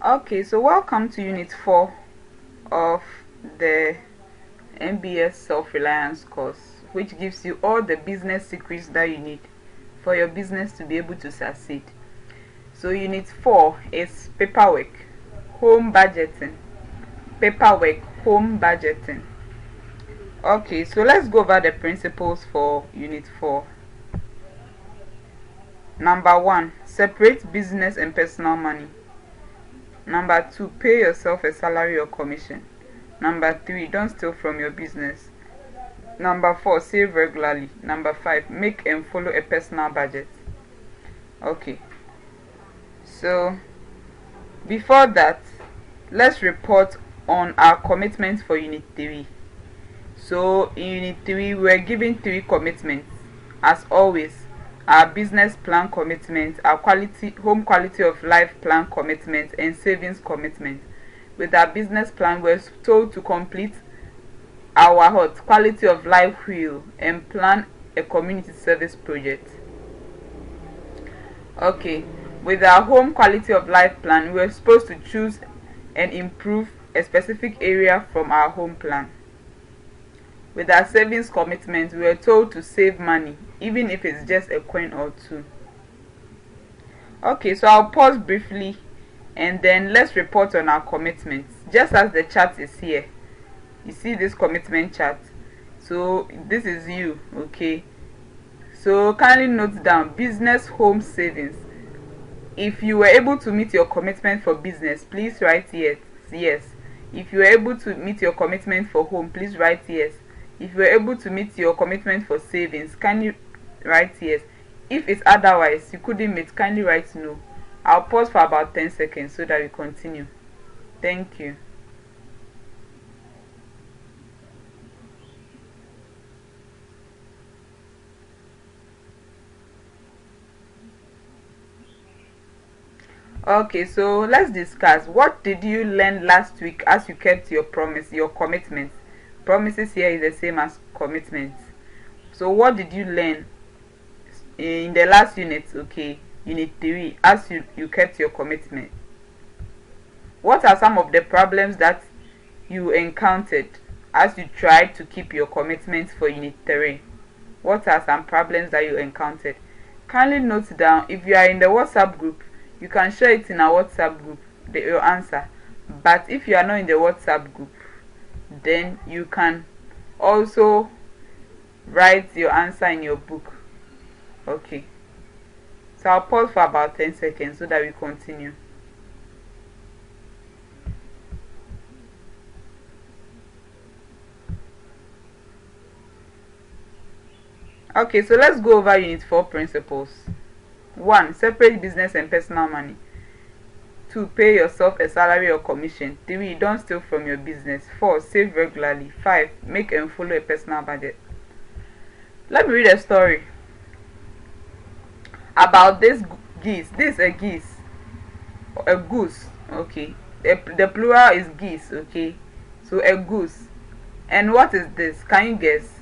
Okay, so welcome to Unit 4 of the MBS Self-Reliance course, which gives you all the business secrets that you need for your business to be able to succeed. So Unit 4 is paperwork, home budgeting. Paperwork, home budgeting. Okay, so let's go over the principles for Unit 4. Number 1, separate business and personal money. Number 2, pay yourself a salary or commission. Number 3, don't steal from your business. Number 4, save regularly. Number 5, make and follow a personal budget. Okay, so before that, let's report on our commitments for Unit 3. So in Unit 3, we're given 3 commitments. As always, our business plan commitment, our home quality of life plan commitment, and savings commitment. With our business plan, we're told to complete our quality of life wheel and plan a community service project. Okay, with our home quality of life plan, we're supposed to choose and improve a specific area from our home plan. With our savings commitment, we are told to save money, even if it's just a coin or two. Okay, so I'll pause briefly and then let's report on our commitments. Just as the chart is here, you see this commitment chart. So this is you, okay? So kindly note down business, home, savings. If you were able to meet your commitment for business, please write yes. If you were able to meet your commitment for home, please write yes. If you are able to meet your commitment for savings, kindly write yes. If it's otherwise, you couldn't meet, kindly write no. I'll pause for about 10 seconds so that we continue. Thank you. Okay, so let's discuss. What did you learn last week as you kept your promise, your commitments? Promises here is the same as commitments. So what did you learn in the last unit? Okay, Unit 3, as you kept your commitment. What are some of the problems that you encountered as you tried to keep your commitments for Unit 3? What are some problems that you encountered? Kindly note down. If you are in the WhatsApp group, you can share it in our WhatsApp group, your answer. But if you are not in the WhatsApp group, then you can also write your answer in your book. Okay, so I'll pause for about 10 seconds so that we continue. Okay, so let's go over Unit 4 principles. 1, separate business and personal money. 2, pay yourself a salary or commission. 3, don't steal from your business. 4, save regularly. 5, make and follow a personal budget. Let me read a story about this geese. This is a geese, a goose. Okay, the plural is geese. Okay, so a goose. And what is this? Can you guess?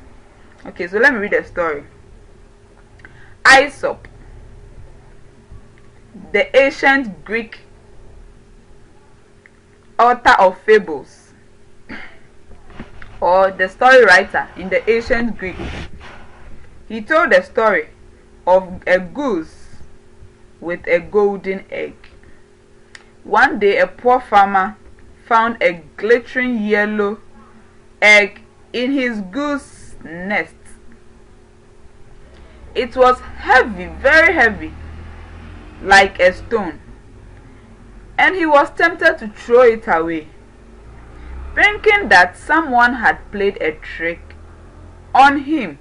Okay, so let me read a story. Aesop, the ancient Greek author of fables, or the story writer in the ancient Greek, he told the story of a goose with a golden egg. One day, a poor farmer found a glittering yellow egg in his goose nest. It was heavy, very heavy, like a stone, and he was tempted to throw it away, thinking that someone had played a trick on him.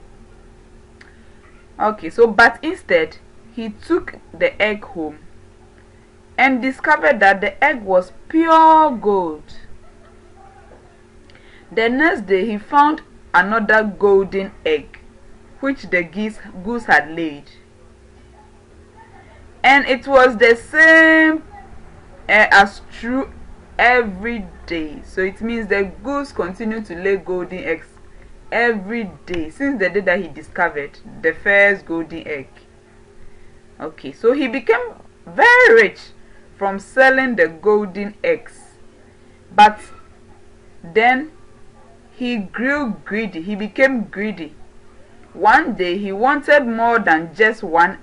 Okay, so but instead he took the egg home and discovered that the egg was pure gold. The next day he found another golden egg which the goose had laid, and it was the same as true every day. So it means the goose continued to lay golden eggs every day since the day that he discovered the first golden egg. Okay, so he became very rich from selling the golden eggs. But then he grew greedy. He became greedy. One day he wanted more than just one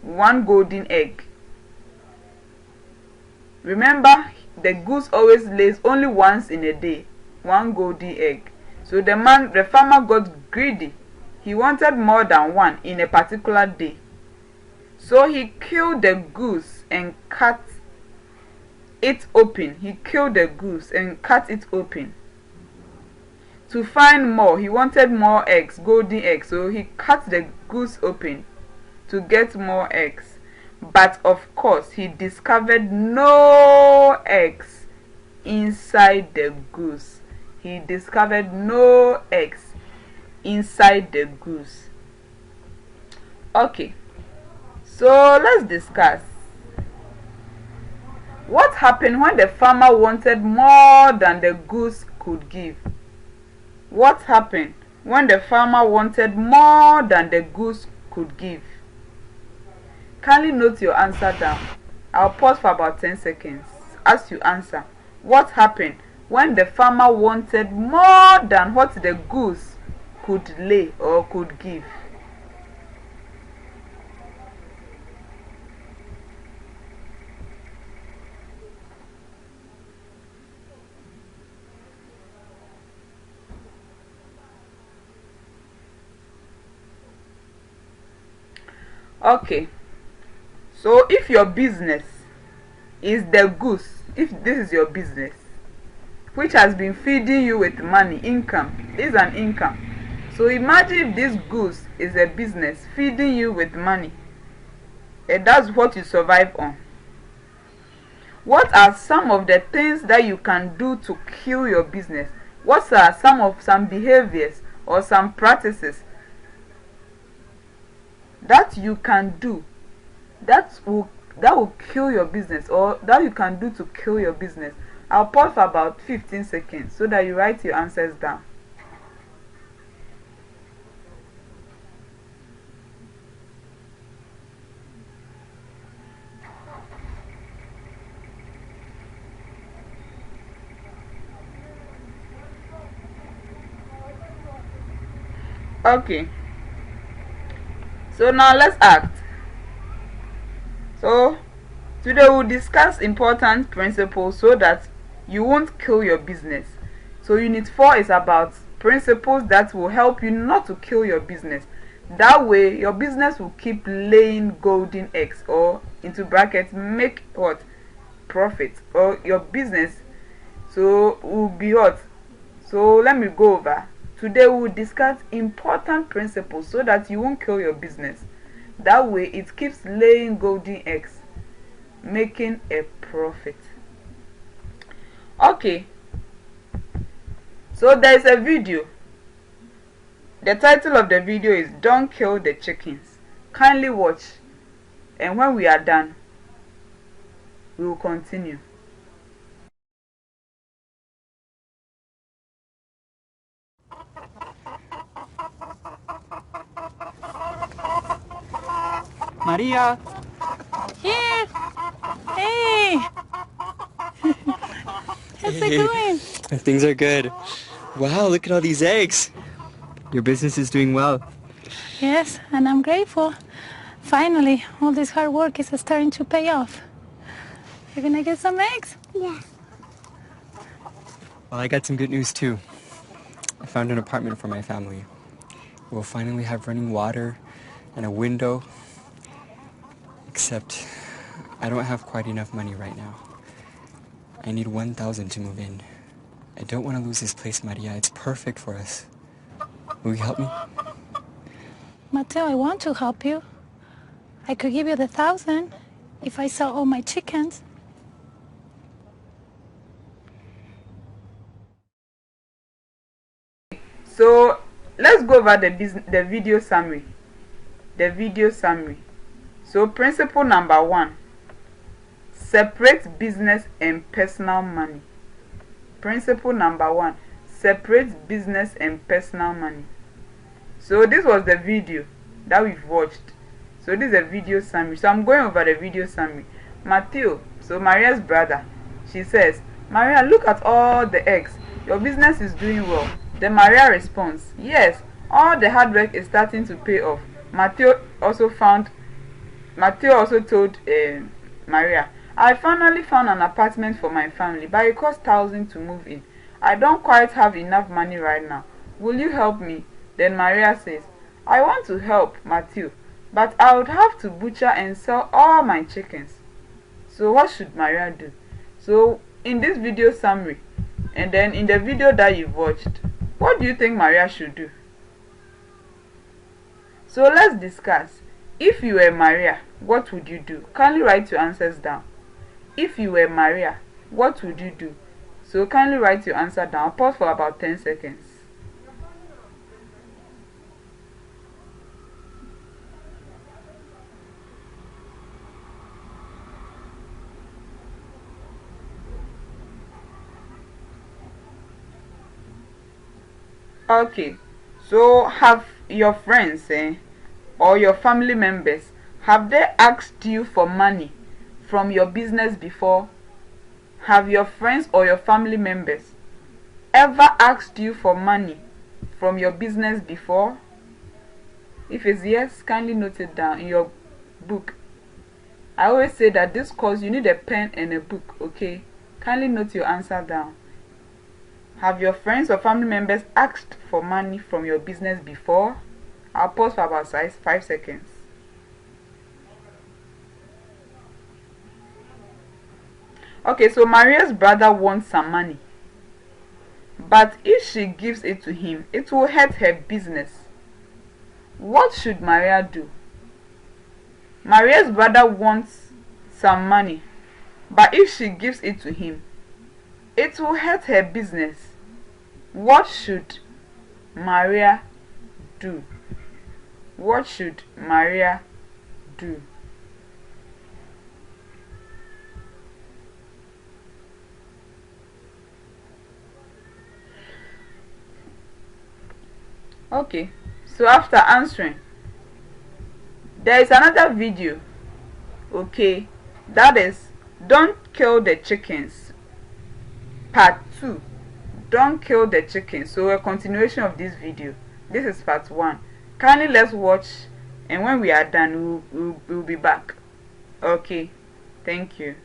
golden egg. Remember, the goose always lays only once in a day, one golden egg. So the farmer got greedy. He wanted more than one in a particular day. So he killed the goose and cut it open. He killed the goose and cut it open to find more. He wanted more eggs, golden eggs. So he cut the goose open to get more eggs. But of course, he discovered no eggs inside the goose. He discovered no eggs inside the goose. Okay, so let's discuss what happened when the farmer wanted more than the goose could give. What happened when the farmer wanted more than the goose could give? Kindly note your answer down. I'll pause for about 10 seconds as you answer. What happened when the farmer wanted more than what the goose could lay or could give? Okay, so if your business is the goose, if this is your business which has been feeding you with money, income, is an income. So imagine if this goose is a business feeding you with money, and that's what you survive on. What are some of the things that you can do to kill your business? What are some behaviors or some practices that you can do that will kill your business, or that you can do to kill your business? I'll pause for about 15 seconds so that you write your answers down. Okay, so now let's act. So today we'll discuss important principles so that you won't kill your business. So unit 4 is about principles that will help you not to kill your business. That way your business will keep laying golden eggs, or into brackets, make what? Profit, or your business so will be what? So let me go over. Today we'll discuss important principles so that you won't kill your business. That way it keeps laying golden eggs, making a profit. Okay, so there is a video. The title of the video is "Don't Kill the Chickens." Kindly watch, and when we are done, we will continue. Maria! Here! Hey! How's it going? Things are good. Wow, look at all these eggs. Your business is doing well. Yes, and I'm grateful. Finally, all this hard work is starting to pay off. You're gonna get some eggs? Yeah. Well, I got some good news too. I found an apartment for my family. We'll finally have running water and a window. Except, I don't have quite enough money right now. I need 1,000 to move in. I don't want to lose this place, Maria. It's perfect for us. Will you help me? Mateo, I want to help you. I could give you the 1,000 if I sell all my chickens. So let's go over the video summary. The video summary. So principle number 1, separate business and personal money. Principle number 1, separate business and personal money. So this was the video that we've watched. So this is a video summary. So I'm going over the video summary. Matthew, So Maria's brother, she says, Maria, look at all the eggs. Your business is doing well. Then Maria responds, yes, all the hard work is starting to pay off. Matthew also told Maria, I finally found an apartment for my family, but it costs thousands to move in. I don't quite have enough money right now. Will you help me? Then Maria says, I want to help Matthew, but I would have to butcher and sell all my chickens. So what should Maria do? So in this video summary, and then in the video that you've watched, what do you think Maria should do? So let's discuss. If you were Maria, what would you do? Kindly write your answers down. If you were Maria, what would you do? So kindly write your answer down. I'll pause for about 10 seconds. Okay, so have your friends or your family members, have they asked you for money from your business before? Have your friends or your family members ever asked you for money from your business before? If it's yes, kindly note it down in your book. I always say that this course you need a pen and a book, okay? Kindly note your answer down. Have your friends or family members asked for money from your business before? I'll pause for about 5 seconds. Okay, so Maria's brother wants some money. But if she gives it to him, it will hurt her business. What should Maria do? Maria's brother wants some money, but if she gives it to him, it will hurt her business. What should Maria do? What should Maria do? Okay, so after answering, there is another video, okay, that is don't kill the chickens, part 2. Don't kill the chickens. So a continuation of this video. This is part 1. Kindly let's watch, and when we are done we'll be back. Okay, thank you.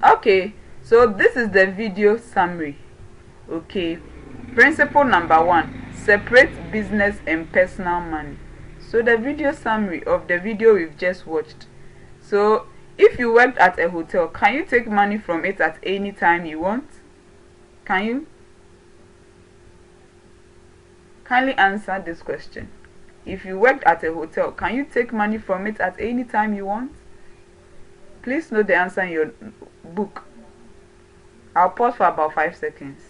Okay, so this is the video summary. Okay, principle number 1, separate business and personal money. So the video summary of the video we've just watched. So If you worked at a hotel, can you take money from it at any time you want? Can you? Kindly answer this question. If you worked at a hotel, can you take money from it at any time you want? Please note the answer in your book. I'll pause for about 5 seconds.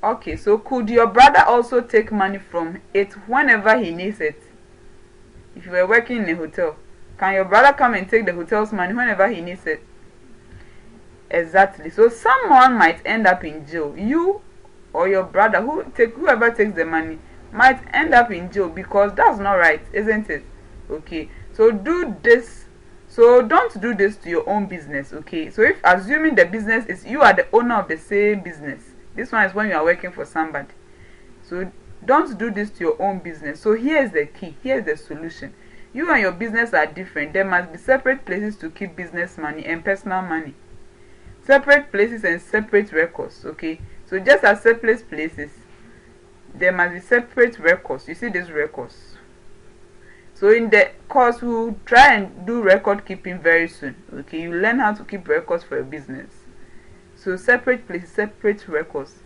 Okay, so could your brother also take money from it whenever he needs it? If you were working in a hotel, can your brother come and take the hotel's money whenever he needs it? Exactly. So someone might end up in jail. You or your brother, whoever takes the money, might end up in jail because that's not right, isn't it? Okay. So do this. So don't do this to your own business. Okay. So if assuming the business is you are the owner of the same business, this one is when you are working for somebody. So don't do this to your own business. So here's the key. Here's the solution. You and your business are different. There must be separate places to keep business money and personal money. Separate places and separate records. Okay. So just as separate places, there must be separate records. You see these records. So in the course, we'll try and do record keeping very soon. Okay. You learn how to keep records for your business. So separate places, separate records.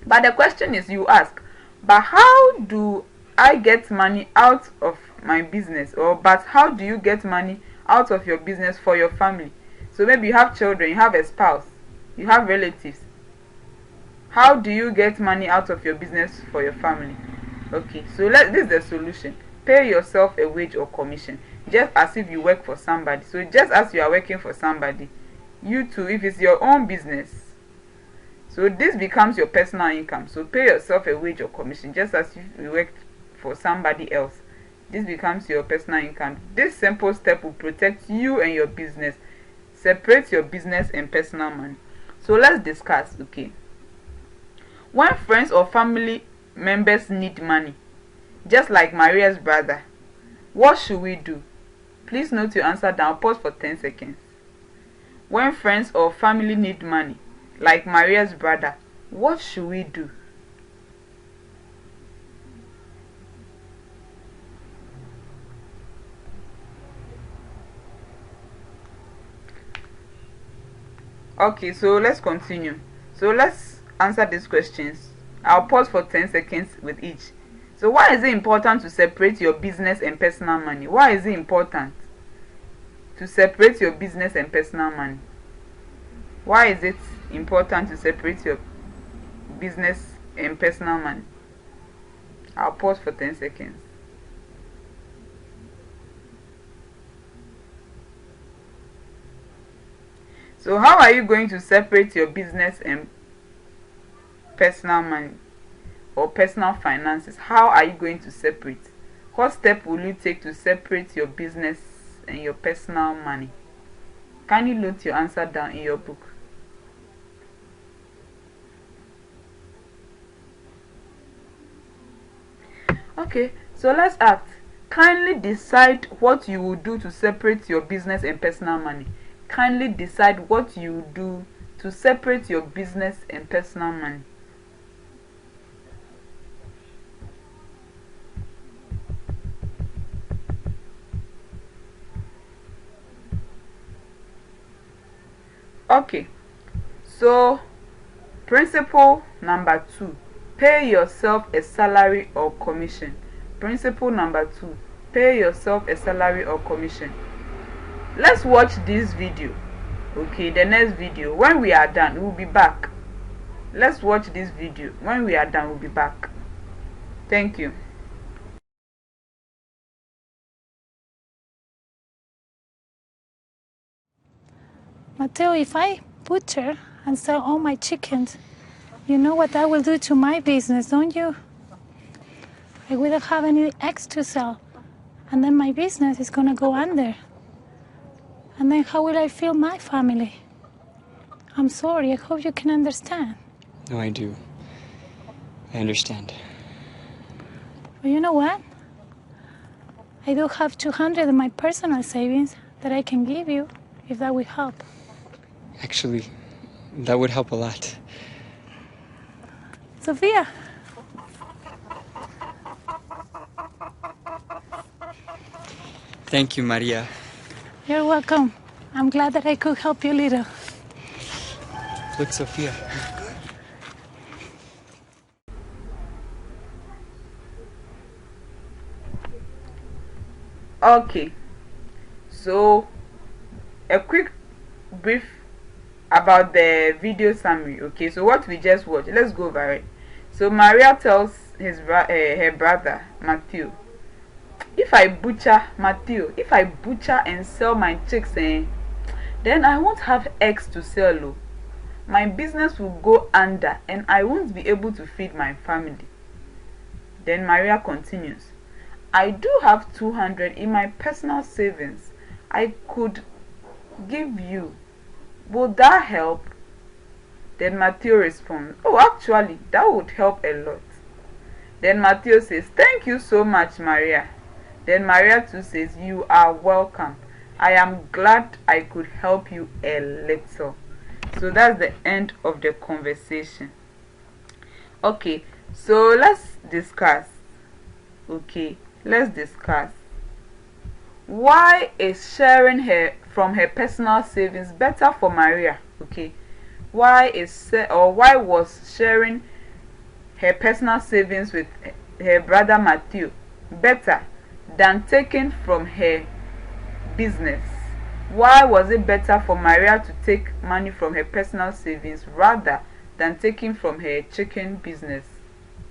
But the question is, you ask, but how do I get money out of my business? But how do you get money out of your business for your family? So maybe you have children, you have a spouse, you have relatives. How do you get money out of your business for your family? Okay, so this is the solution. Pay yourself a wage or commission, just as if you work for somebody. So just as you are working for somebody, you too, if it's your own business, so this becomes your personal income. So pay yourself a wage or commission, just as if you worked for somebody else. This becomes your personal income. This simple step will protect you and your business. Separate your business and personal money. So let's discuss. Okay, when friends or family members need money, just like Maria's brother, what should we do? Please note your answer down. Pause for 10 seconds. When friends or family need money, like Maria's brother, what should we do? Okay, so let's continue. So let's answer these questions. I'll pause for 10 seconds with each. So why is it important to separate your business and personal money? Why is it important to separate your business and personal money? Why is it important to separate your business and personal money? I'll pause for 10 seconds. So how are you going to separate your business and personal money or personal finances? How are you going to separate? What step will you take to separate your business and your personal money? Can you note your answer down in your book? Okay, so let's act. Kindly decide what you will do to separate your business and personal money. Kindly decide what you will do to separate your business and personal money. Okay, so principle number 2, pay yourself a salary or commission. Principle number 2, pay yourself a salary or commission. Let's watch this video. Okay, the next video. When we are done, we'll be back. Let's watch this video. When we are done, we'll be back. Thank you. Mateo, if I butcher and sell all my chickens, you know what that will do to my business, don't you? I wouldn't have any eggs to sell, and then my business is gonna go under. And then how will I feed my family? I'm sorry, I hope you can understand. No, I do. I understand. But you know what? I do have 200 in my personal savings that I can give you, if that will help. Actually, that would help a lot. Sophia. Thank you, Maria. You're welcome. I'm glad that I could help you a little. Look, Sophia. Okay, so a quick brief about the video summary. Okay, so what we just watched, let's go over it. So Maria tells her brother Matthew, if I butcher and sell my chicks, then I won't have eggs to sell. Oh. My business will go under and I won't be able to feed my family. Then Maria continues, I do have 200 in my personal savings I could give you. Would that help? Then Matthew responds, oh, actually, that would help a lot. Then Matthew says, thank you so much, Maria. Then Maria too says, you are welcome. I am glad I could help you a little. So that's the end of the conversation. Okay, so let's discuss. Okay, let's discuss. Why is sharing from her personal savings better for Maria? Okay, why was sharing her personal savings with her brother Matthew better than taking from her business? Why was it better for Maria to take money from her personal savings rather than taking from her chicken business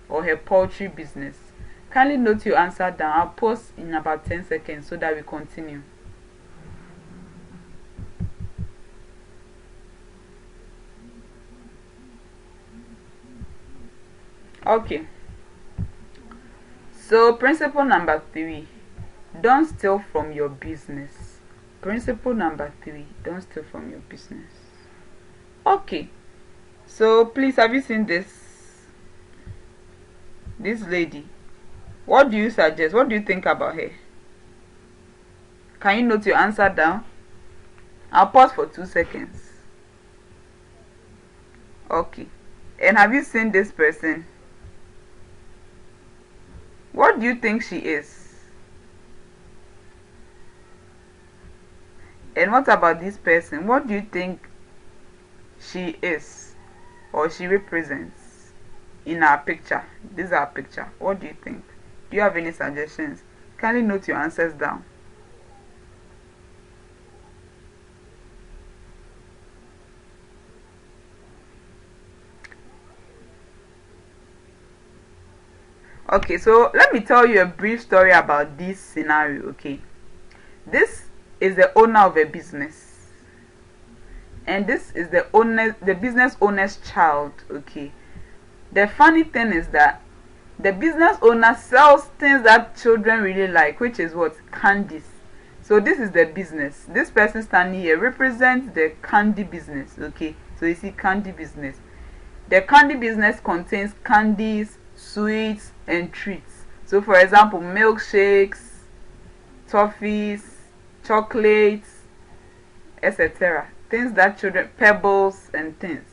or her poultry business? Kindly note your answer down. I'll pause in about 10 seconds so that we continue. Okay. So principle number 3, don't steal from your business. Principle number 3, don't steal from your business. Okay. So please, have you seen this lady? What do you suggest? What do you think about her? Can you note your answer down? I'll pause for 2 seconds. Okay. And have you seen this person? What do you think she is? And what about this person? What do you think she is or she represents in our picture? This is our picture. What do you think? Do you have any suggestions? Kindly note your answers down. Okay, so let me tell you a brief story about this scenario. Okay, this is the owner of a business, and this is the business owner's child. Okay, the funny thing is that the business owner sells things that children really like, which is what? Candies. So this is the business. This person standing here represents the candy business. Okay, so you see candy business. The candy business contains candies, sweets, and treats. So for example, milkshakes, toffees, chocolates, etc. Things that children, pebbles and things.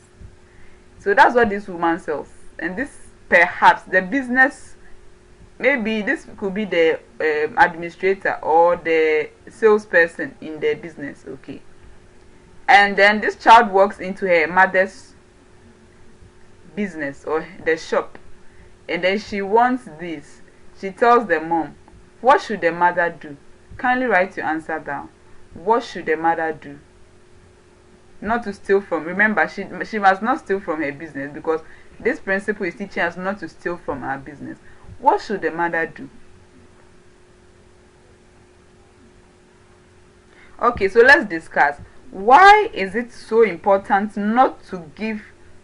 So that's what this woman sells. And this, perhaps the business, maybe this could be the administrator or the salesperson in the business. Okay, and then this child walks into her mother's business or the shop, and then she wants this. She tells the mom. What should the mother do? Kindly write your answer down. What should the mother do? Not to steal from. Remember, she must not steal from her business, because this principle is teaching us not to steal from our business. What should the mother do? Okay, so let's discuss. Why is it so important not to give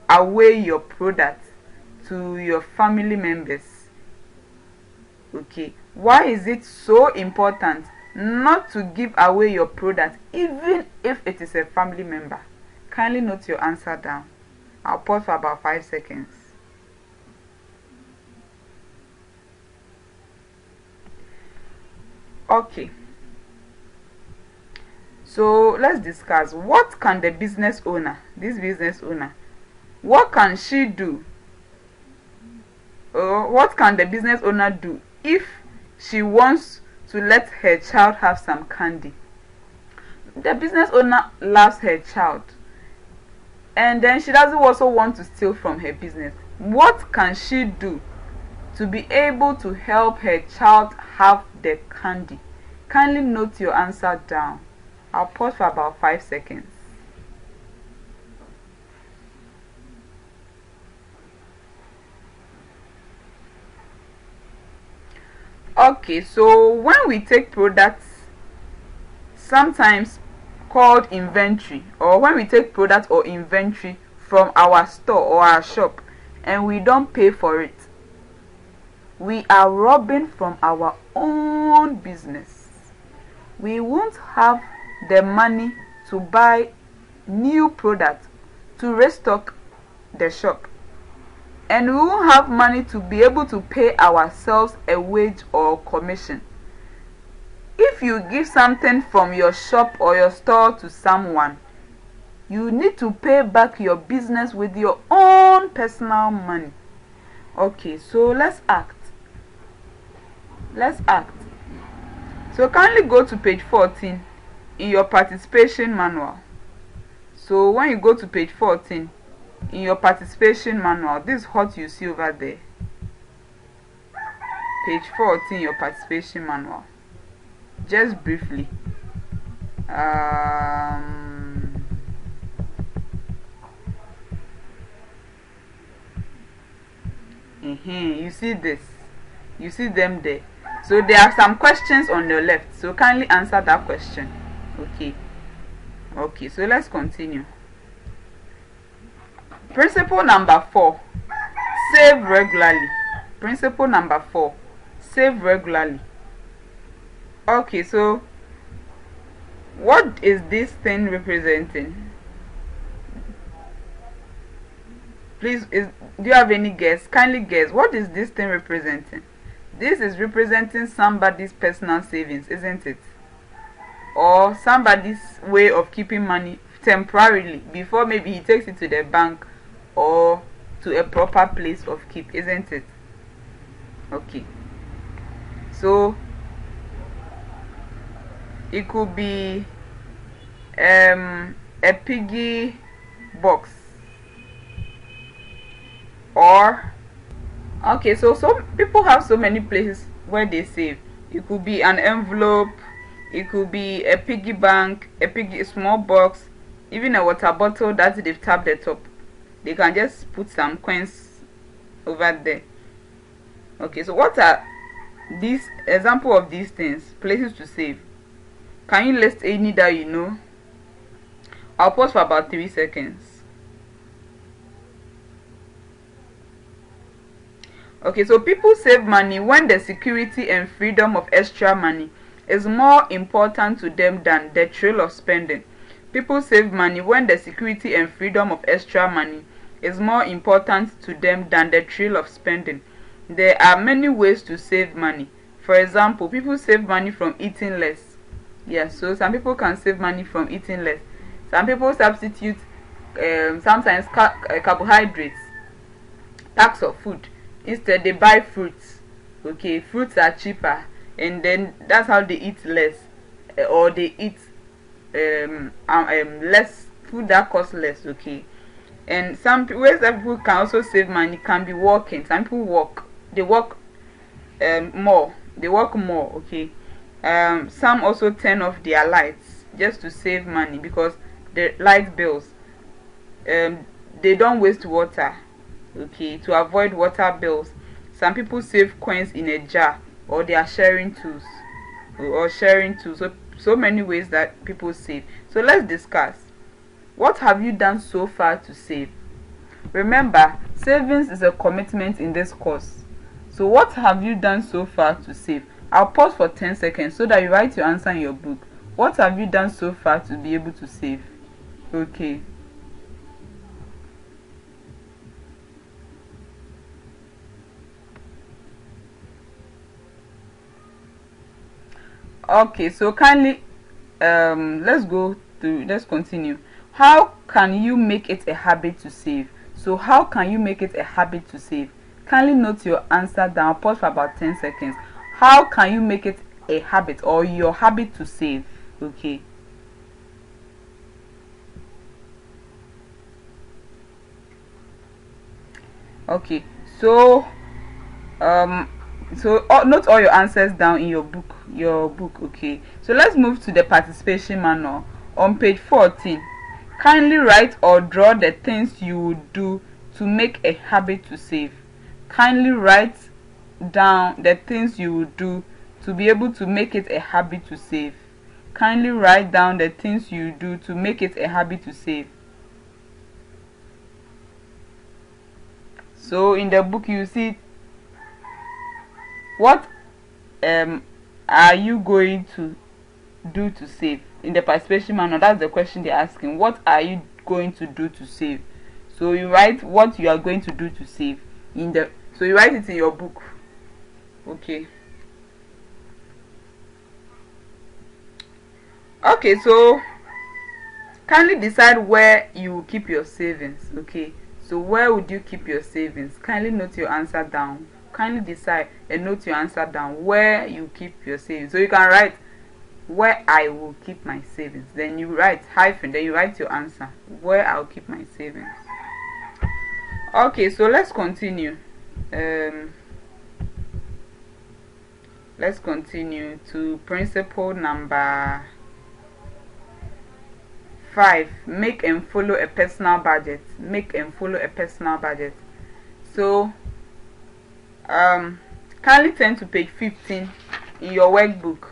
away your product to your family members? Okay, why is it so important not to give away your product even if it is a family member? Kindly note your answer down. I'll pause for about 5 seconds. Okay, so let's discuss. What can the business owner, what can she do, or what can the business owner do if she wants to let her child have some candy. The business owner loves her child, and then she doesn't also want to steal from her business. What can she do to be able to help her child have the candy? Kindly note your answer down. I'll pause for about 5 seconds. Okay, so when we take products sometimes called inventory, or when we take products or inventory from our store or our shop and we don't pay for it, we are robbing from our own business. We won't have the money to buy new products to restock the shop, and we won't have money to be able to pay ourselves a wage or commission. If you give something from your shop or your store to someone, you need to pay back your business with your own personal money. Okay, so let's act. So kindly go to page 14 in your participation manual. So when you go to page 14 in your participation manual, this is what you see over there. Page 14, your participation manual. Just briefly. You see this. You see them there. So there are some questions on your left. So kindly answer that question. Okay, so let's continue. Principle number 4. Save regularly. Principle number 4. Save regularly. Okay, so what is this thing representing? Please, do you have any guess? Kindly guess. What is this thing representing? This is representing somebody's personal savings, isn't it? Or somebody's way of keeping money temporarily before maybe he takes it to the bank or to a proper place of keep, isn't it? Okay, so it could be a piggy box, or okay, so some people have so many places where they save. It could be an envelope, it could be a piggy bank, a small box, even a water bottle that they've tapped the top. They can just put some coins over there. Okay, so what are these example of these things, places to save? Can you list any that you know? I'll pause for about 3 seconds. Okay, so people save money when the security and freedom of extra money is more important to them than the thrill of spending. People save money when the security and freedom of extra money is more important to them than the thrill of spending. There are many ways to save money. For example, people save money from eating less. Yes, so some people can save money from eating less. Some people substitute sometimes carbohydrates, packs of food. Instead, they buy fruits. Okay, fruits are cheaper, and then that's how they eat less, or they eat less food that costs less. Okay, and some ways that people can also save money can be walking. Some people walk. They walk more. They work more. Okay, some also turn off their lights just to save money because the light bills. They don't waste water. Okay, to avoid water bills. Some people save coins in a jar, or they are sharing tools, so many ways that people save. So let's discuss. What have you done so far to save? Remember, savings is a commitment in this course. So what have you done so far to save? I'll pause for 10 seconds so that you write your answer in your book. What have you done so far to be able to save? Okay. Okay, so kindly let's continue. How can you make it a habit to save? So how can you make it a habit to save? Kindly note your answer down. Pause for about 10 seconds. How can you make it a habit or your habit to save. Okay. Okay, so note all your answers down in your book. Okay, so let's move to the participation manual. On page 14, kindly write or draw the things you would do to make a habit to save. Kindly write down the things you would do to be able to make it a habit to save. Kindly write down the things you do to make it a habit to save. So in the book you see what are you going to do to save. In the participation manual, that's the question they're asking. What are you going to do to save? So you write what you are going to do to save so you write it in your book. Okay. Okay, so kindly decide where you will keep your savings. Okay, so where would you keep your savings? Kindly note your answer down. Kindly decide and note your answer down where you keep your savings. So you can write where I will keep my savings, then you write hyphen, then you write your answer where I'll keep my savings. Okay, so let's continue. Let's continue to principle number 5. Make and follow a personal budget. Make and follow a personal budget. So kindly turn to page 15 in your workbook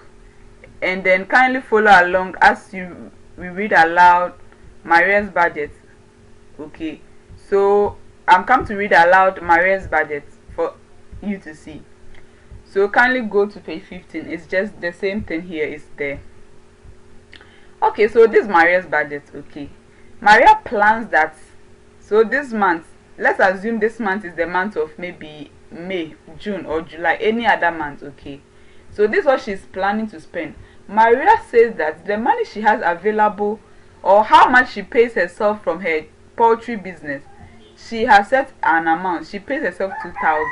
and then kindly follow along as we read aloud Maria's budget. Okay, so I'm come to read aloud Maria's budget for you to see. So kindly go to page 15. It's just the same thing here is there. Okay, so this is Maria's budget. Okay, Maria plans that, so this month, let's assume this month is the month of maybe May, June or July, any other month. Okay, so this is what she's planning to spend. Maria says that the money she has available or how much she pays herself from her poultry business, she has set an amount. She pays herself 2,000.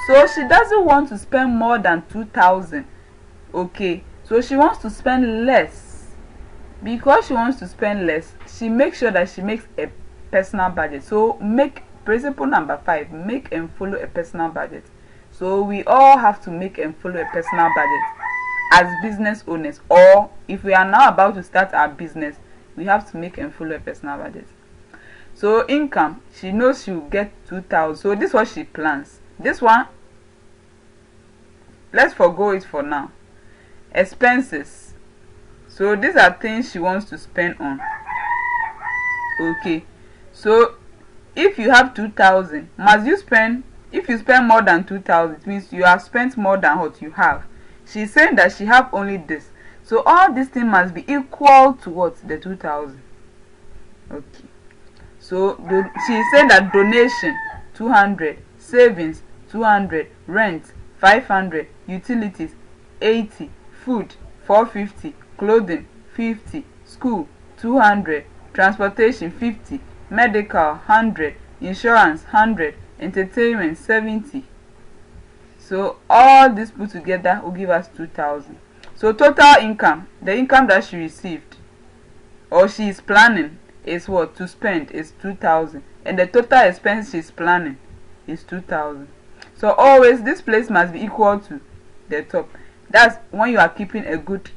So she doesn't want to spend more than 2,000. Okay, so she wants to spend less. Because she wants to spend less, she makes sure that she makes a personal budget. So make principle number 5, make and follow a personal budget. So we all have to make and follow a personal budget as business owners, or if we are now about to start our business, we have to make and follow a personal budget. So income, she knows she will get 2,000. So this is what she plans. This one, let's forgo it for now. Expenses, so these are things she wants to spend on. Okay, so if you have 2,000, must you spend, if you spend more than 2,000, it means you have spent more than what you have. She's saying that she have only this, so all these things must be equal to what? The 2,000. Okay, so she's saying that donation 200, savings 200, rent 500, utilities 80, food 450, clothing 50, school 200, transportation 50, medical 100, insurance 100, entertainment 70. So all this put together will give us 2,000. So total income, the income that she received or she is planning is what to spend is 2,000, and the total expense she's planning is 2,000. So always this place must be equal to the top. That's when you are keeping a good,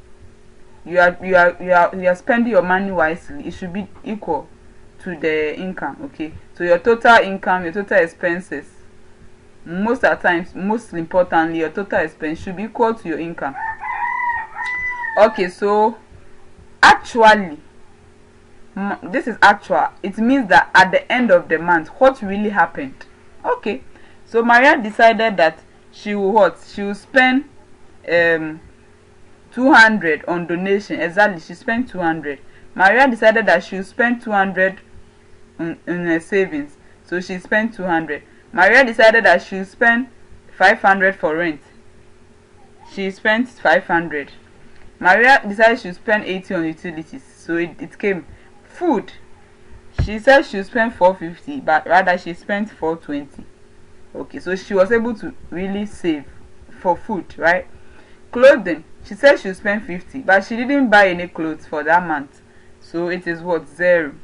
you are spending your money wisely. It should be equal to the income. Okay, so your total income, your total expenses, most of the times, most importantly, your total expense should be equal to your income. Okay, so actually, this is actual. It means that at the end of the month, what really happened? Okay, so Maria decided that she will what? She will spend 200 on donation. Exactly, she spent 200. Maria decided that she will spend 200 in her savings, so she spent 200. Maria decided that she will spend 500 for rent. She spent 500. Maria decided she will spend 80 on utilities, so it came. Food, she said she will spend 450, but rather she spent 420. Okay, so she was able to really save for food, right? Clothing, she said she'll spend 50, but she didn't buy any clothes for that month, so it is what, 0.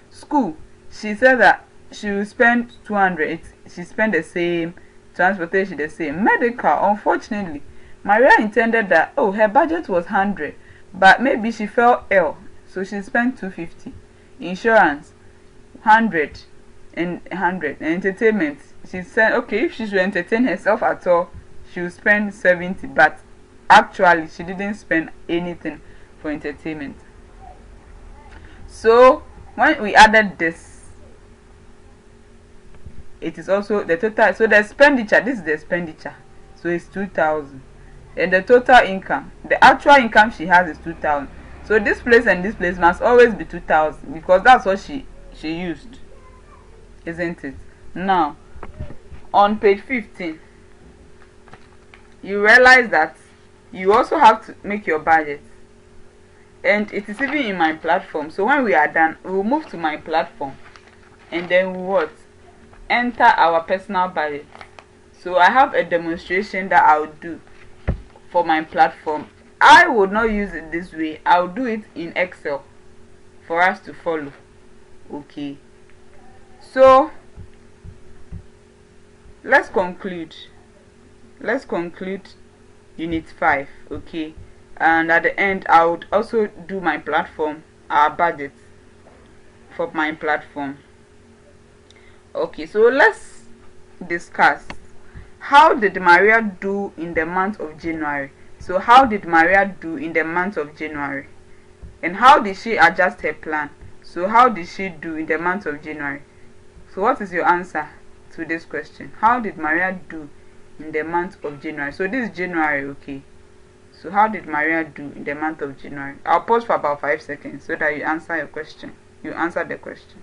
School, she said that she will spend 200. She spent the same. Transportation the same. Medical, unfortunately, Maria intended that, oh, her budget was 100, but maybe she fell ill, so she spent 250. Insurance, 100 and 100. Entertainment, she said, okay, if she should entertain herself at all, she will spend 70, but actually she didn't spend anything for entertainment. So when we added this, it is also the total. So the expenditure, this is the expenditure, so it's 2,000, and the total income, the actual income she has is 2,000. So this place and this place must always be 2,000, because that's what she used, isn't it? Now on page 15, you realize that you also have to make your budget, and it is even in Myplatform. So when we are done, we will move to Myplatform, and then we what, enter our personal budget. So I have a demonstration that I'll do for Myplatform. I would not use it this way. I'll do it in Excel for us to follow. Okay, so let's conclude unit 5. Okay, and at the end I would also do Myplatform, our budget for Myplatform. Okay, so let's discuss, how did Maria do in the month of January? So how did Maria do in the month of January, and how did she adjust her plan? So how did she do in the month of January? So what is your answer to this question? How did Maria do in the month of January? So this is January. Okay, so how did Maria do in the month of January? I'll pause for about 5 seconds so that you answer your question. You answer the question.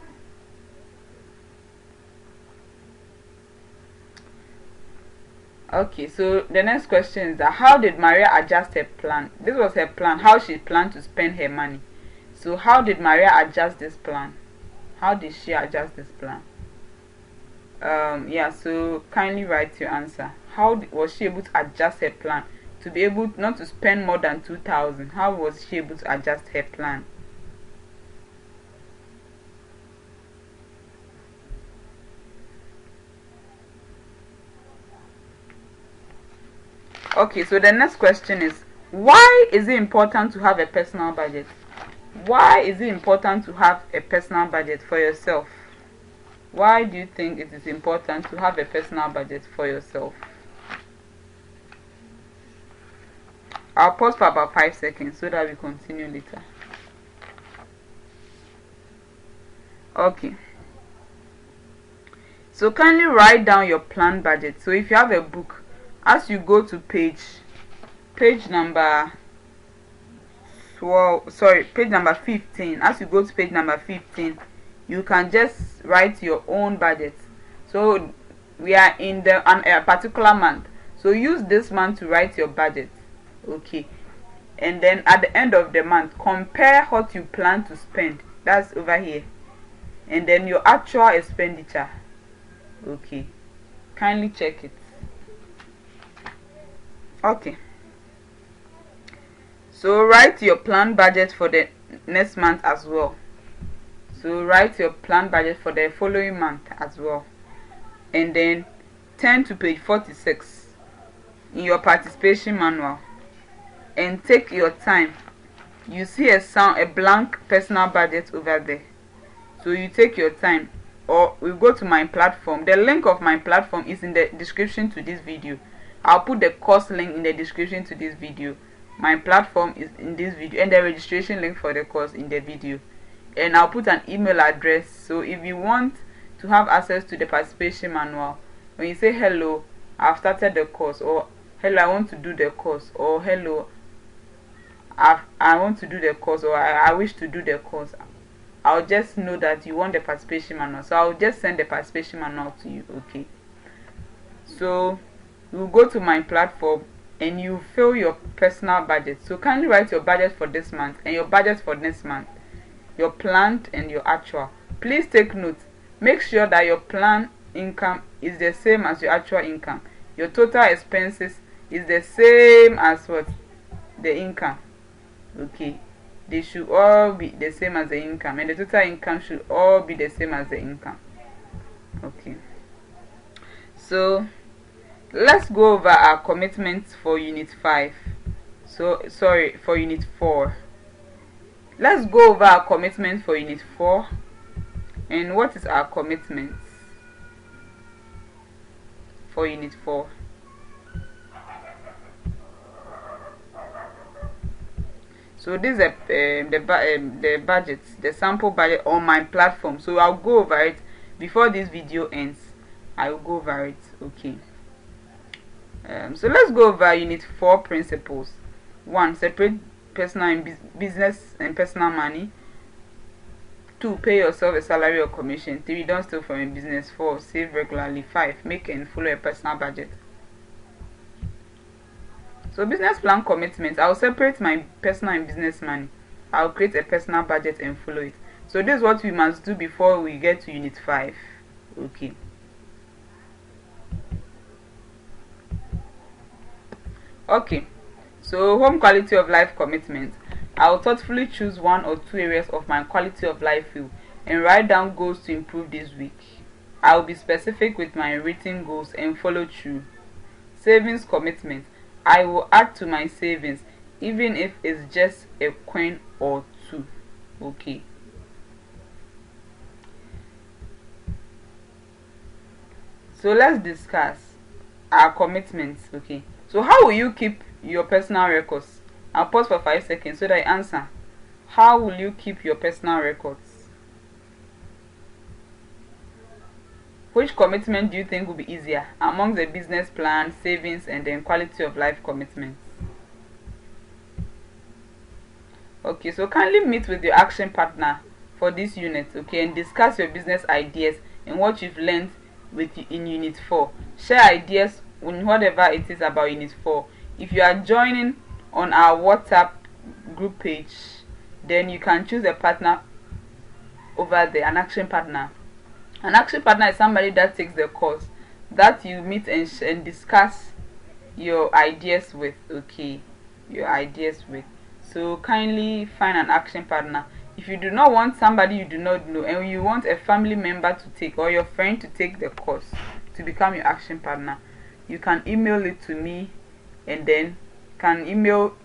Okay, so the next question is that, how did Maria adjust her plan? This was her plan, how she planned to spend her money. So how did Maria adjust this plan? How did she adjust this plan? Yeah, so kindly write your answer. How was she able to adjust her plan to be able not to spend more than 2,000? How was she able to adjust her plan? Okay, so the next question is, why is it important to have a personal budget? Why is it important to have a personal budget for yourself? Why do you think it is important to have a personal budget for yourself? I'll pause for about 5 seconds so that we continue later. Okay, so kindly write down your planned budget. So if you have a book, as you go to page number 15, as you go to page number 15, you can just write your own budget. So we are in a particular month, so use this month to write your budget. Okay, and then at the end of the month, compare what you plan to spend, that's over here, and then your actual expenditure. Okay, kindly check it. Okay, so write your planned budget for the next month as well. So write your planned budget for the following month as well, and then turn to page 46 in your participation manual and take your time. You see a blank personal budget over there, so you take your time, or we go to Myplatform. The link of Myplatform is in the description to this video. I'll put the course link in the description to this video. Myplatform is in this video, and the registration link for the course in the video, and I'll put an email address. So if you want to have access to the participation manual, when you say hello, I've started the course, or hello, I want to do the course, or hello, I want to do the course, or I wish to do the course, I'll just know that you want the participation manual, so I'll just send the participation manual to you. Okay, so you go to Myplatform and you fill your personal budget. So kindly write your budget for this month and your budget for next month, your planned and your actual. Please take note, make sure that your planned income is the same as your actual income. Your total expenses is the same as what? The income. Okay, they should all be the same as the income, and the total income should all be the same as the income. Okay, so let's go over our commitments for unit 5. So sorry, for unit 4. Let's go over our commitment for unit 4. And what is our commitment for unit 4? So this is the budget, the sample budget on my platform. So I'll go over it before this video ends. I will go over it. Okay. So let's go over unit 4 principles. 1. Separate personal and business and personal money. 2. Pay yourself a salary or commission. 3. Don't steal from a business. 4. Save regularly. 5. Make and follow a personal budget. So business plan commitments, I'll separate my personal and business money. I'll create a personal budget and follow it. So this is what we must do before we get to unit 5. Okay. Okay. So home quality of life commitment. I'll thoughtfully choose 1 or 2 areas of my quality of life field and write down goals to improve this week. I'll be specific with my written goals and follow through. Savings commitment. I will add to my savings even if it's just a coin or 2. Okay. So let's discuss our commitments. Okay. So how will you keep your personal records? I'll pause for 5 seconds so that I answer. How will you keep your personal records? Which commitment do you think will be easier among the business plan, savings, and then quality of life commitments? Okay, so kindly meet with your action partner for this unit, okay, and discuss your business ideas and what you've learned in unit 4. Share ideas on whatever it is about unit 4. If you are joining on our WhatsApp group page, then you can choose a partner over there, an action partner. An action partner is somebody that takes the course that you meet and discuss your ideas with. Okay, your ideas with. So kindly find an action partner. If you do not want somebody you do not know and you want a family member to take or your friend to take the course to become your action partner, you can email it to me and then can email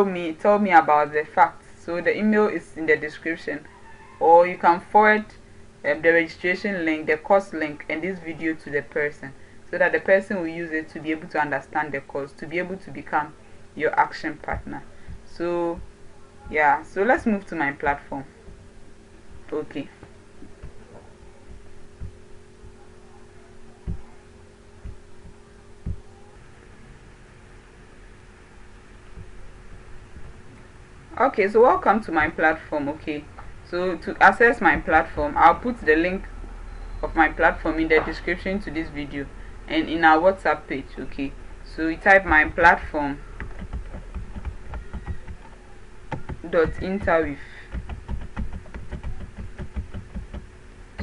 me, tell me about the facts. So the email is in the description, or you can forward the registration link, the course link, and this video to the person so that the person will use it to be able to understand the course, to be able to become your action partner. So yeah, so let's move to my platform. Okay. Okay, so welcome to my platform. Okay, so to access my platform, I'll put the link of my platform in the description to this video and in our WhatsApp page. Okay, so you type my platform .interwith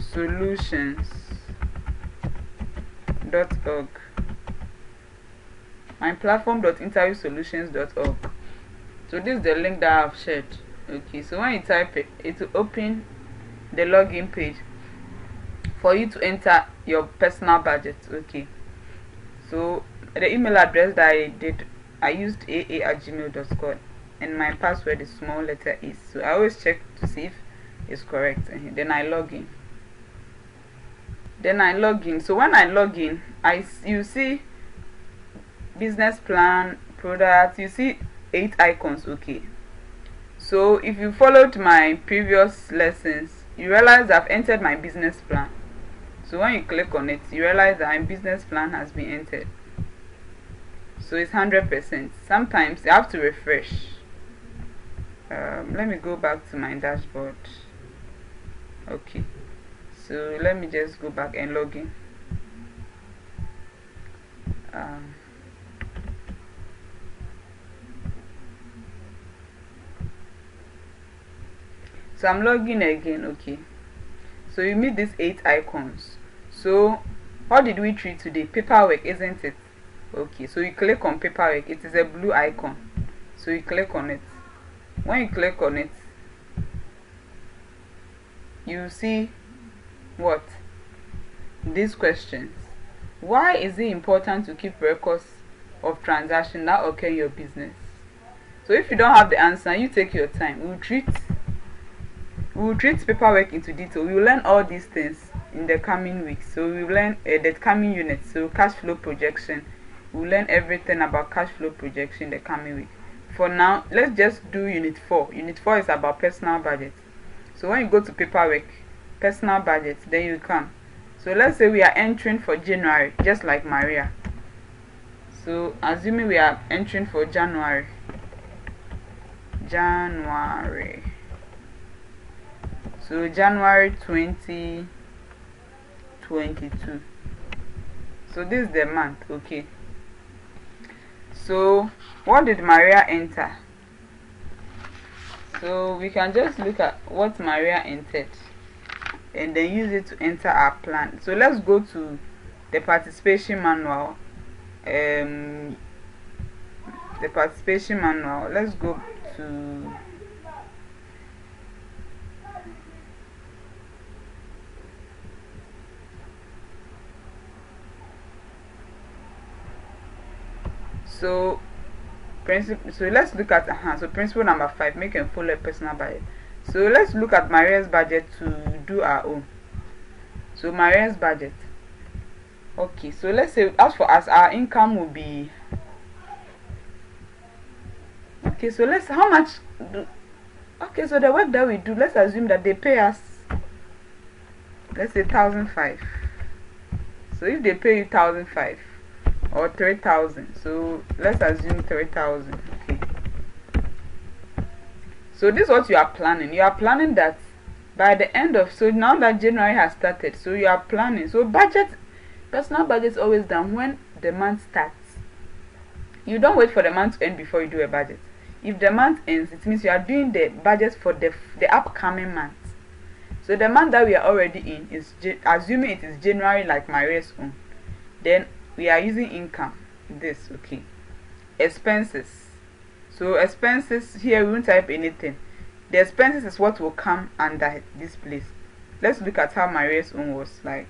solutions.org. My platform.interviewsolutions.org. So this is the link that I've shared. Okay, so when you type it, it will open the login page for you to enter your personal budget. Okay, so the email address that I used aa@gmail.com, and my password is small letter A. So I always check to see if it's correct, and then I log in. So when I log in, you see business plan, products, you see 8 icons. Okay, so if you followed my previous lessons, you realize I've entered my business plan. So when you click on it, you realize that my business plan has been entered. So it's 100%. Sometimes you have to refresh. Let me go back to my dashboard. Okay, so let me just go back and log in. So I'm logging again. Okay, so you meet these 8 icons. So what did we treat today? Paperwork, isn't it? Okay, so you click on paperwork. It is a blue icon, so you click on it. When you click on it, you see what? These questions. Why is it important to keep records of transactions that occur in your business? So if you don't have the answer, you take your time. We'll treat paperwork into detail. We will learn all these things in the coming weeks. So we will learn the coming units. So cash flow projection. We'll learn everything about cash flow projection in the coming week. For now, let's just do unit 4. Unit 4 is about personal budget. So when you go to paperwork, personal budget, then you come. So let's say we are entering for January, just like Maria. So assuming we are entering for January. So January 2022. So this is the month, okay. So what did Maria enter? So we can just look at what Maria entered and then use it to enter our plan. So let's go to the participation manual. The participation manual. Let's go to so let's look at so principle number 5, make and follow a personal budget. So let's look at Maria's budget to do our own. So Maria's budget. Okay, so let's say as for us, our income will be okay. So let's how much okay, so the work that we do, let's assume that they pay us, let's say 1,500. So if they pay you 1,500 or 3,000, so let's assume 3,000. Okay, so this is what you are planning. You are planning that by the end of, so now that January has started, so you are planning. So budget, personal budget is always done when the month starts. You don't wait for the month to end before you do a budget. If the month ends, it means you are doing the budget for the upcoming month. So the month that we are already in is, assuming it is January like Maria's own, then we are using income. This, okay. Expenses. So expenses, here we won't type anything. The expenses is what will come under this place. Let's look at how Maria's own was like.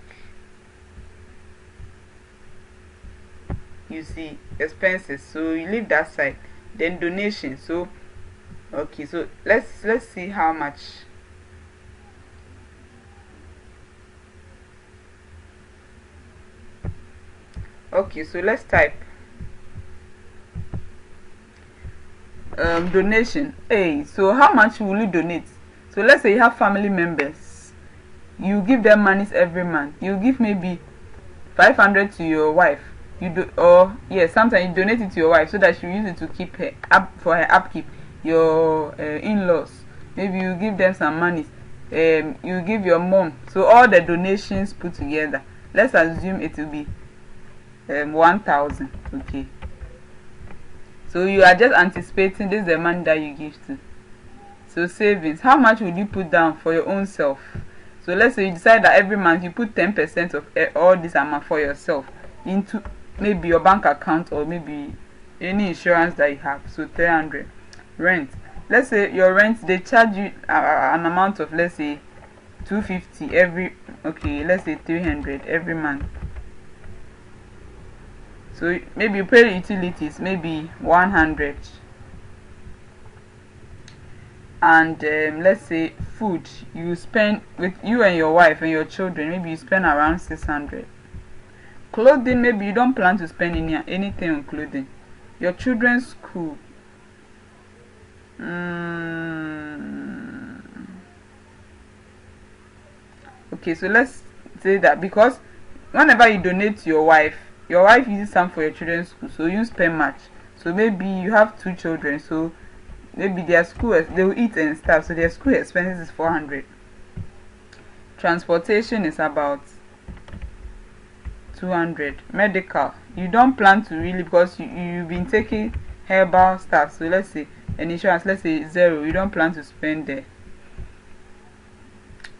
You see expenses, so you leave that side. Then donation. So okay, so let's see how much. Okay, so let's type donation. Hey, so how much will you donate? So let's say you have family members, you give them monies every month. You give maybe 500 to your wife. You do, or yes, sometimes you donate it to your wife so that she will use it to keep her up for her upkeep. Your in-laws, maybe you give them some money. You give your mom. So all the donations put together, let's assume it will be 1,000. Okay, so you are just anticipating this is the money that you give to. So savings, how much would you put down for your own self? So let's say you decide that every month you put 10% of all this amount for yourself into maybe your bank account or maybe any insurance that you have. So 300. Rent, let's say your rent, they charge you an amount of, let's say 250 every, okay, let's say 300 every month. So maybe you pay utilities, maybe 100. And let's say food, you spend with you and your wife and your children, maybe you spend around 600. Clothing, maybe you don't plan to spend anything on clothing. Your children's school, okay, so let's say that because whenever you donate to your wife uses some for your children's school, so you spend much. So maybe you have 2 children, so maybe their school, they will eat and stuff, so their school expenses is 400. Transportation is about 200. Medical, you don't plan to really, because you've been taking herbal stuff, so let's say an insurance, let's say 0, you don't plan to spend there.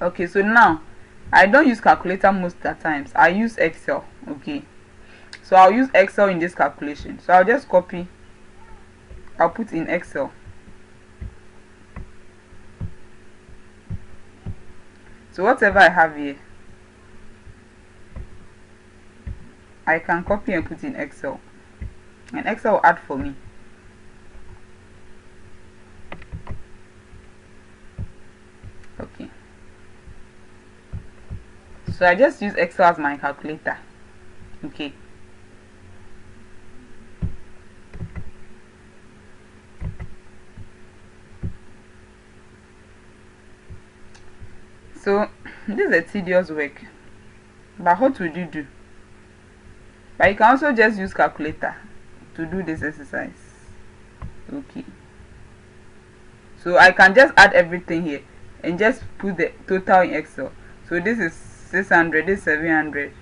Okay, so now I don't use calculator most of the times, I use Excel. Okay, So I'll use Excel in this calculation. So I'll just copy, I'll put in Excel. So whatever I have here, I can copy and put in Excel, and Excel will add for me. Okay, so I just use Excel as my calculator. Okay, so this is a tedious work, but what would you do? But you can also just use calculator to do this exercise. Okay, so I can just add everything here and just put the total in Excel. So this is 600, this is 700.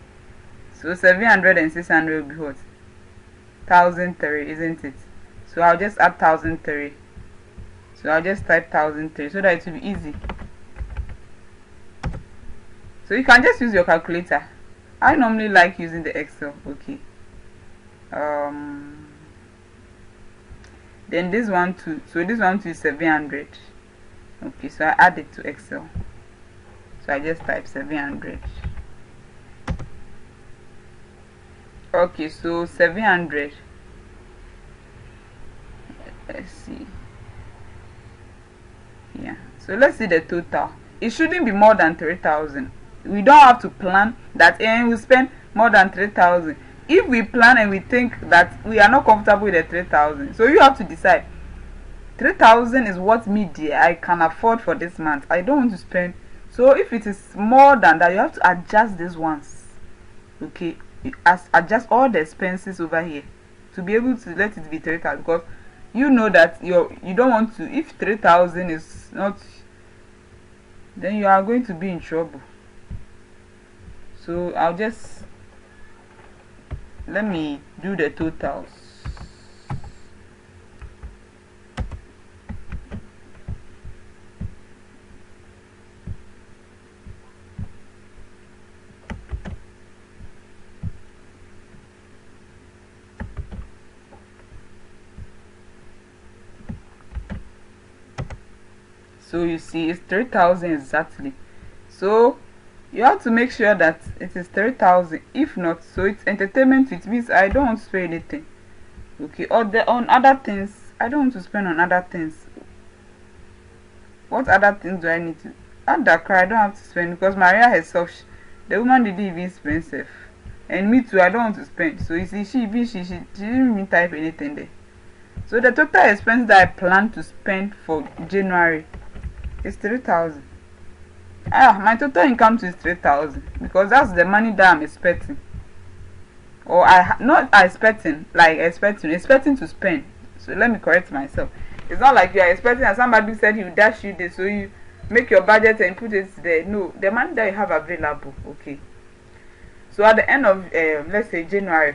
So 700 and 600 will be what? 1003, isn't it? So I'll just add 1003. So I'll just type 1003 so that it will be easy. So you can just use your calculator. I normally like using the Excel. Okay. Then this one too. So this one too is 700. Okay, so I add it to Excel. So I just type 700. Okay, so 700. Let's see. Yeah. So let's see the total. It shouldn't be more than 3,000. We don't have to plan that we spend more than 3,000. If we plan and we think that we are not comfortable with the 3,000, so you have to decide 3,000 is what me dear I can afford for this month. I don't want to spend. So if it is more than that, you have to adjust these ones. Okay, adjust all the expenses over here to be able to let it be 3,000, because you know that you don't want to. If 3,000 is not, then you are going to be in trouble. So I'll just, let me do the totals. So you see it's 3,000 exactly. So you have to make sure that it is 3,000. If not, so it's entertainment, which means I don't want to spend anything. Okay, or on other things, I don't want to spend on other things. What other things do I need to add? That cry I don't have to spend, because Maria herself, the woman didn't even spend safe. And me too, I don't want to spend. So you see, she didn't even type anything there. So the total expense that I plan to spend for January is 3,000. My total income is 3,000, because that's the money that I'm expecting, or not expecting to spend. So let me correct myself. It's not like you are expecting and somebody said he will dash you this, so you make your budget and put it there. No, the money that you have available. Okay, so at the end of let's say January,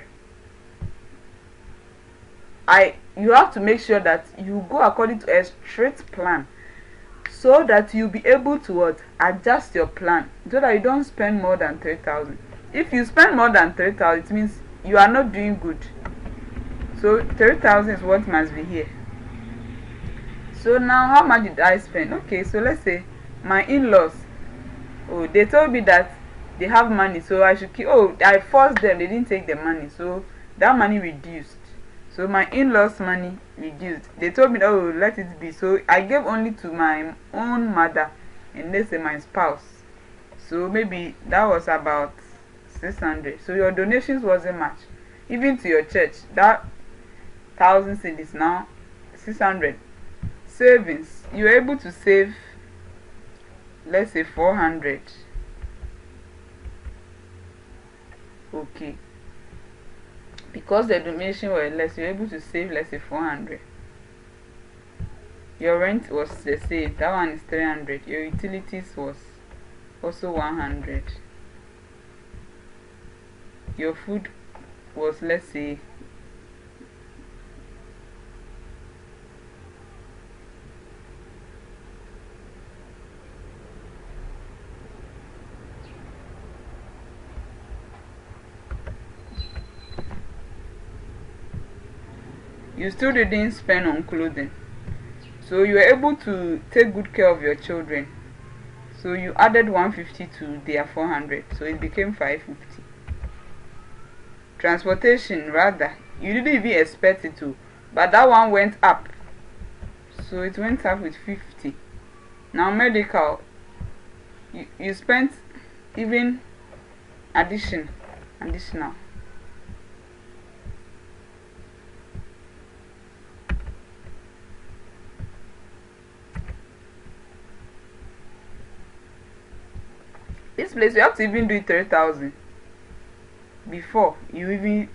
you have to make sure that you go according to a strict plan, so that you'll be able to adjust your plan, so that you don't spend more than 3,000. If you spend more than 3,000, it means you are not doing good. So 3,000 is what must be here. So now how much did I spend? Okay, so let's say my in-laws, they told me that they have money, so I should keep. I forced them, they didn't take the money, so that money reduced. So my in-laws money reduced. They told me, let it be. So I gave only to my own mother and let's say my spouse. So maybe that was about 600. So your donations wasn't much. Even to your church, that 1,000 cedis now 600. Savings, you're able to save, let's say 400. Okay. Because the donation were less, you're able to save, let's say 400. Your rent was the same, that one is 300. Your utilities was also 100. Your food was, let's say, you still didn't spend on clothing, so you were able to take good care of your children, so you added 150 to their 400, so it became 550. Transportation, rather, you didn't even expect it to, but that one went up, so it went up with 50. Now medical, you spent even additional. This place you have to even do it 3,000 before you even,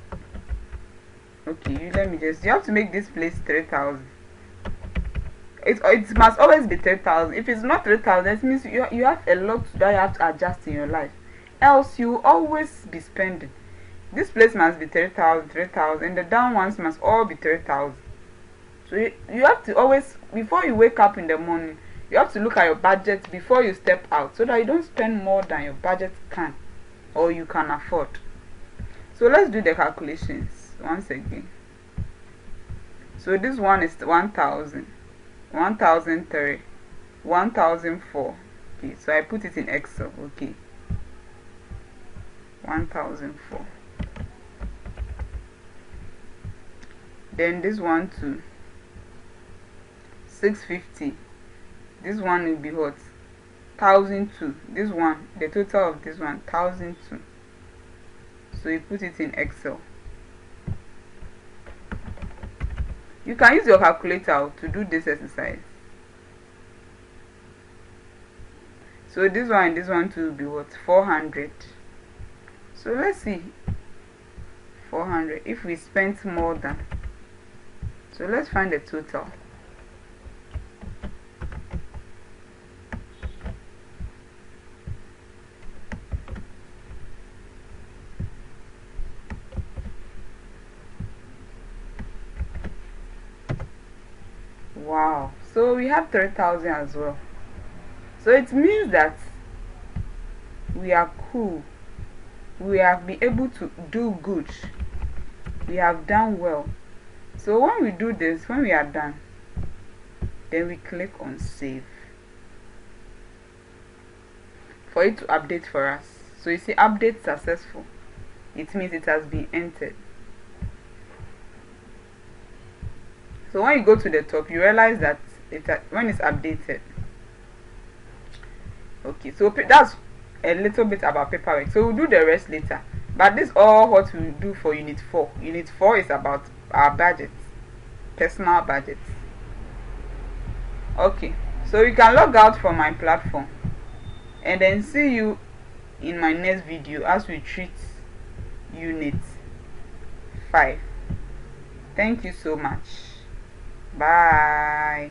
okay, you have to make this place 3,000. It must always be 3,000. If it's not 3,000, that means you have a lot that you have to adjust in your life, else you will always be spending. This place must be 3,000, and the down ones must all be 3,000. So you have to always, before you wake up in the morning, you have to look at your budget before you step out, so that you don't spend more than your budget can or you can afford. So let's do the calculations once again. So this one is 1,000, 1,003, 1,004. Okay, so I put it in Excel. Okay, 1,004. Then this one too, 650. This one will be what? 1,002. This one, the total of this one, 1,002. So you put it in Excel. You can use your calculator to do this exercise. So this one and this one too will be what? 400. So let's see, 400 if we spent more than. So let's find the total. Wow, so we have 3,000 as well. So it means that we are cool, we have been able to do good, we have done well. So when we do this, when we are done, then we click on save for it to update for us. So you see, update successful, it means it has been entered. So when you go to the top, you realize that when it's updated. Okay, so that's a little bit about paperwork. So we'll do the rest later. But this all what we do for Unit 4. Unit 4 is about our budget, personal budget. Okay, so you can log out from my platform and then see you in my next video as we treat Unit 5. Thank you so much. Bye.